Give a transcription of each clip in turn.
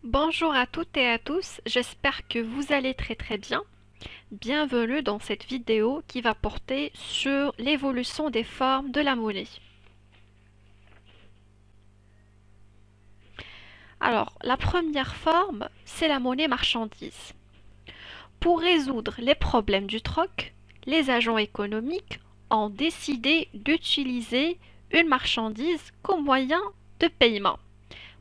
Bonjour à toutes et à tous, j'espère que vous allez très bien. Bienvenue dans cette vidéo qui va porter sur l'évolution des formes de la monnaie. Alors, la première forme, c'est la monnaie marchandise. Pour résoudre les problèmes du troc, les agents économiques ont décidé d'utiliser une marchandise comme moyen de paiement.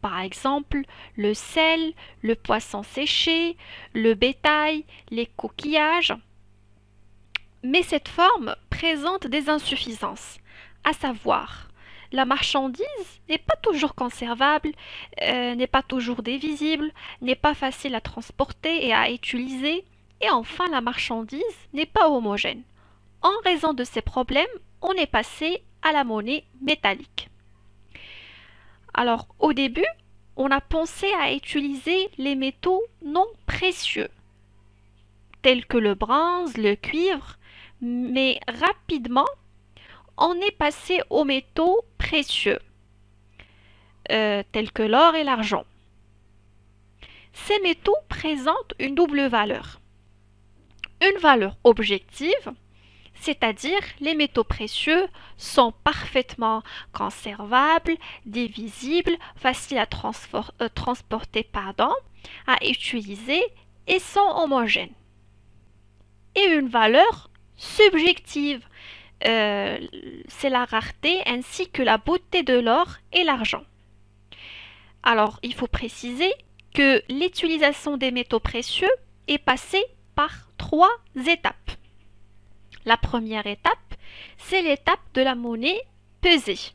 Par exemple, le sel, le poisson séché, le bétail, les coquillages. Mais cette forme présente des insuffisances, à savoir, la marchandise n'est pas toujours conservable, n'est pas toujours divisible, n'est pas facile à transporter et à utiliser, et enfin la marchandise n'est pas homogène. En raison de ces problèmes, on est passé à la monnaie métallique. Alors au début, on a pensé à utiliser les métaux non précieux, tels que le bronze, le cuivre, mais rapidement, on est passé aux métaux précieux, tels que l'or et l'argent. Ces métaux présentent une double valeur. Une valeur objective, c'est-à-dire les métaux précieux sont parfaitement conservables, divisibles, faciles à transporter, à utiliser et sont homogènes. Et une valeur subjective, c'est la rareté ainsi que la beauté de l'or et l'argent. Alors, il faut préciser que l'utilisation des métaux précieux est passée par trois étapes. La première étape, c'est l'étape de la monnaie pesée.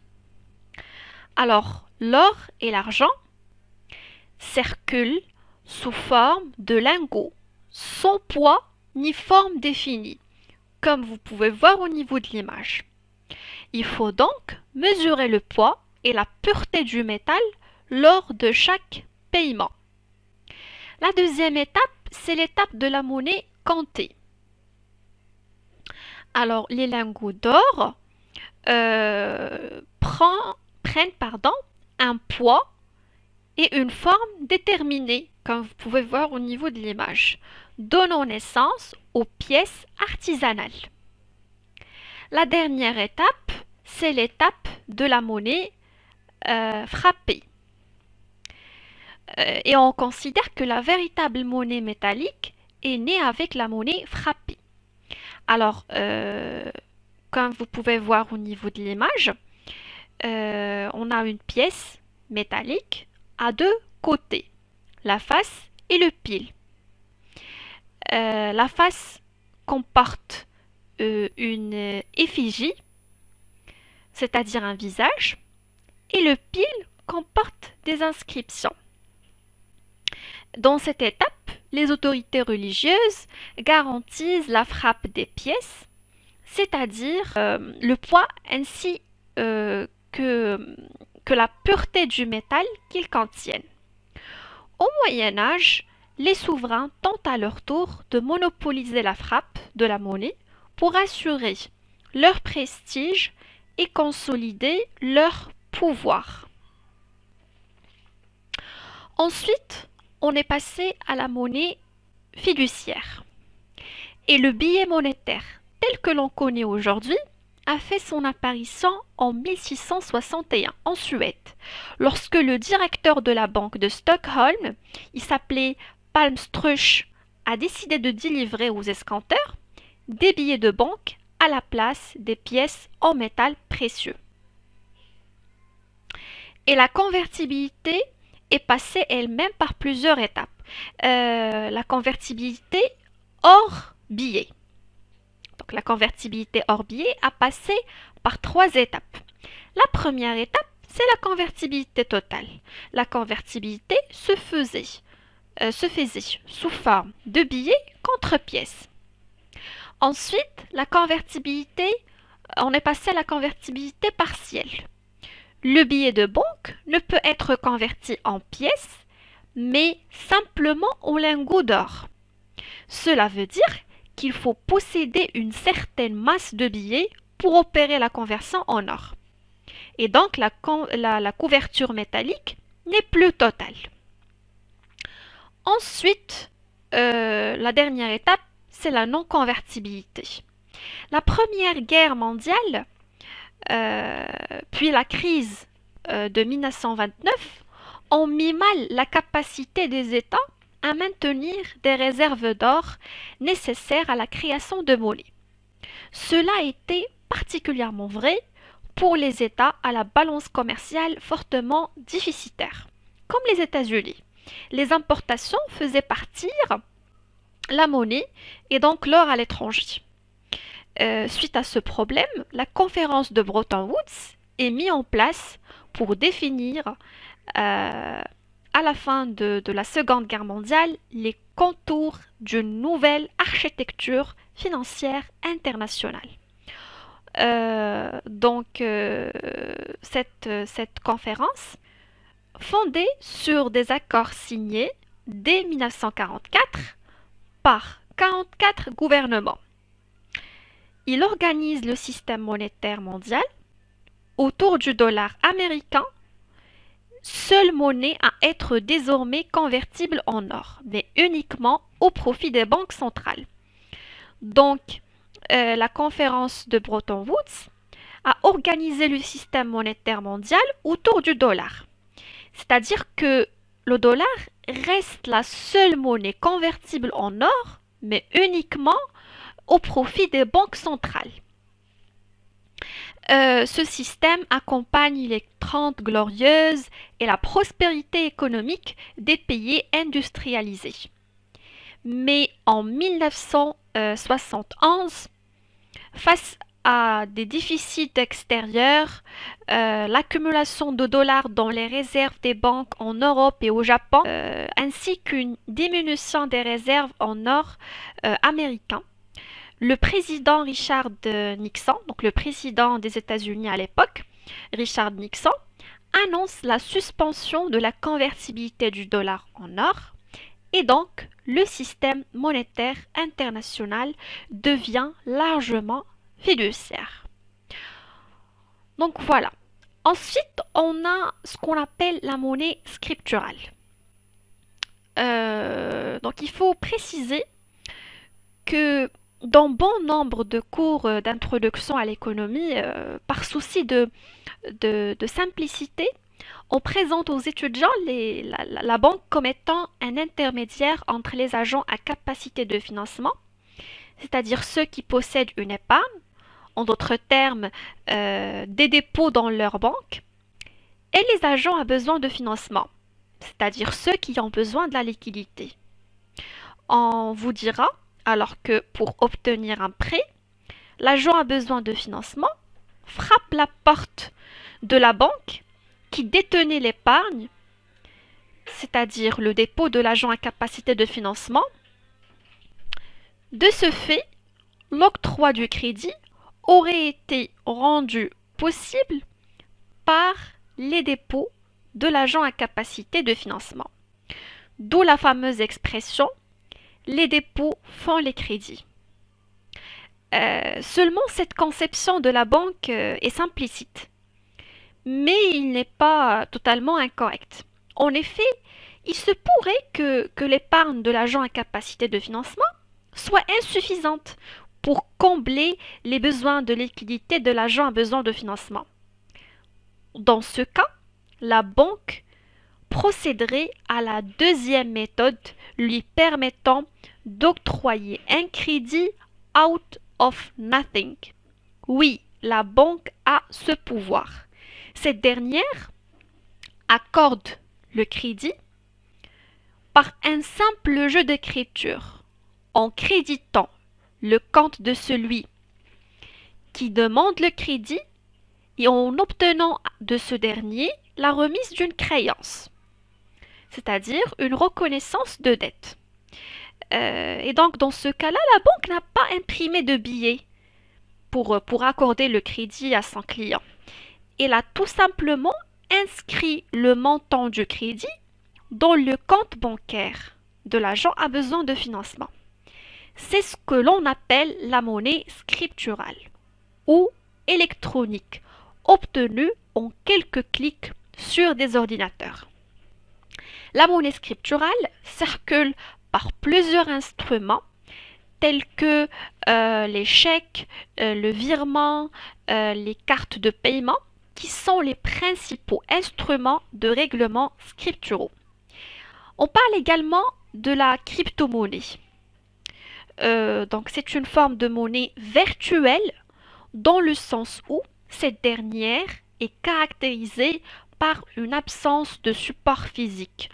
Alors, l'or et l'argent circulent sous forme de lingots, sans poids ni forme définie, comme vous pouvez voir au niveau de l'image. Il faut donc mesurer le poids et la pureté du métal lors de chaque paiement. La deuxième étape, c'est l'étape de la monnaie comptée. Alors, les lingots d'or prennent un poids et une forme déterminée, comme vous pouvez voir au niveau de l'image, donnant naissance aux pièces artisanales. La dernière étape, c'est l'étape de la monnaie frappée. Et on considère que la véritable monnaie métallique est née avec la monnaie frappée. Alors, comme vous pouvez voir au niveau de l'image, on a une pièce métallique à deux côtés, la face et le pile. La face comporte une effigie, c'est-à-dire un visage, et le pile comporte des inscriptions. Dans cette étape, les autorités religieuses garantissent la frappe des pièces, c'est-à-dire le poids ainsi que la pureté du métal qu'ils contiennent. Au Moyen Âge, les souverains tentent à leur tour de monopoliser la frappe de la monnaie pour assurer leur prestige et consolider leur pouvoir. Ensuite, on est passé à la monnaie fiduciaire. Et le billet monétaire, tel que l'on connaît aujourd'hui, a fait son apparition en 1661 en Suède, lorsque le directeur de la banque de Stockholm, il s'appelait Palmstruch, a décidé de délivrer aux escompteurs des billets de banque à la place des pièces en métal précieux. Et la convertibilité est passée elle-même par plusieurs étapes. La convertibilité hors billet. Donc la convertibilité hors billet a passé par trois étapes. La première étape, c'est la convertibilité totale. La convertibilité se faisait sous forme de billets contre pièces. Ensuite, on est passé à la convertibilité partielle. Le billet de banque ne peut être converti en pièces, mais simplement en lingots d'or. Cela veut dire qu'il faut posséder une certaine masse de billets pour opérer la conversion en or. Et donc la couverture métallique n'est plus totale. Ensuite, la dernière étape, c'est la non-convertibilité. La Première Guerre mondiale, euh, puis la crise de 1929 ont mis mal la capacité des États à maintenir des réserves d'or nécessaires à la création de monnaie. Cela était particulièrement vrai pour les États à la balance commerciale fortement déficitaire, comme les États-Unis. Les importations faisaient partir la monnaie et donc l'or à l'étranger. Suite à ce problème, la conférence de Bretton Woods est mise en place pour définir, à la fin de la Seconde Guerre mondiale, les contours d'une nouvelle architecture financière internationale. Cette conférence, fondée sur des accords signés dès 1944 par 44 gouvernements, il organise le système monétaire mondial autour du dollar américain, seule monnaie à être désormais convertible en or, mais uniquement au profit des banques centrales. Donc, la conférence de Bretton Woods a organisé le système monétaire mondial autour du dollar. C'est-à-dire que le dollar reste la seule monnaie convertible en or, mais uniquement au profit des banques centrales. Ce système accompagne les 30 glorieuses et la prospérité économique des pays industrialisés. Mais en 1971, face à des déficits extérieurs, l'accumulation de dollars dans les réserves des banques en Europe et au Japon, ainsi qu'une diminution des réserves en or américain, le président Richard Nixon, donc le président des États-Unis à l'époque, Richard Nixon, annonce la suspension de la convertibilité du dollar en or et donc le système monétaire international devient largement fiduciaire. Donc voilà. Ensuite, on a ce qu'on appelle la monnaie scripturale. Donc il faut préciser que dans bon nombre de cours d'introduction à l'économie, par souci de simplicité, on présente aux étudiants la banque comme étant un intermédiaire entre les agents à capacité de financement, c'est-à-dire ceux qui possèdent une épargne, en d'autres termes, des dépôts dans leur banque, et les agents à besoin de financement, c'est-à-dire ceux qui ont besoin de la liquidité. On vous dira alors que pour obtenir un prêt, l'agent a besoin de financement, frappe la porte de la banque qui détenait l'épargne, c'est-à-dire le dépôt de l'agent à capacité de financement. De ce fait, l'octroi du crédit aurait été rendu possible par les dépôts de l'agent à capacité de financement. D'où la fameuse expression « les dépôts font les crédits ». Seulement, cette conception de la banque est simplicite, mais il n'est pas totalement incorrect. En effet, il se pourrait que l'épargne de l'agent à capacité de financement soit insuffisante pour combler les besoins de liquidité de l'agent à besoin de financement. Dans ce cas, la banque procéderait à la deuxième méthode lui permettant d'octroyer un crédit out of nothing. Oui, la banque a ce pouvoir. Cette dernière accorde le crédit par un simple jeu d'écriture en créditant le compte de celui qui demande le crédit et en obtenant de ce dernier la remise d'une créance, c'est-à-dire une reconnaissance de dette. Et donc, dans ce cas-là, la banque n'a pas imprimé de billets pour accorder le crédit à son client. Elle a tout simplement inscrit le montant du crédit dans le compte bancaire de l'agent à besoin de financement. C'est ce que l'on appelle la monnaie scripturale ou électronique, obtenue en quelques clics sur des ordinateurs. La monnaie scripturale circule par plusieurs instruments tels que les chèques, le virement, les cartes de paiement, qui sont les principaux instruments de règlement scripturaux. On parle également de la crypto-monnaie. Donc c'est une forme de monnaie virtuelle dans le sens où cette dernière est caractérisée par une absence de support physique,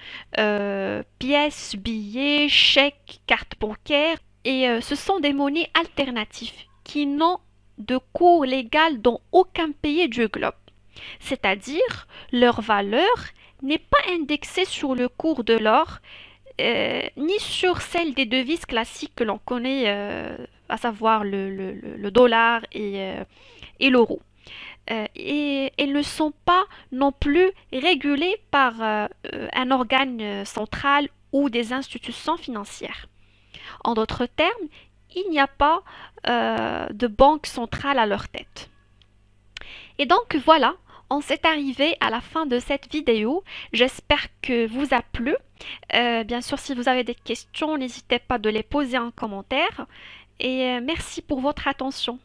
pièces, billets, chèques, cartes bancaires, et ce sont des monnaies alternatives qui n'ont de cours légal dans aucun pays du globe. C'est-à-dire, leur valeur n'est pas indexée sur le cours de l'or, ni sur celle des devises classiques que l'on connaît, à savoir le dollar et l'euro. Et elles ne sont pas non plus régulées par un organe central ou des institutions financières. En d'autres termes, il n'y a pas de banque centrale à leur tête. Et donc voilà, on s'est arrivé à la fin de cette vidéo. J'espère que vous a plu. Bien sûr, si vous avez des questions, n'hésitez pas de les poser en commentaire. Et merci pour votre attention.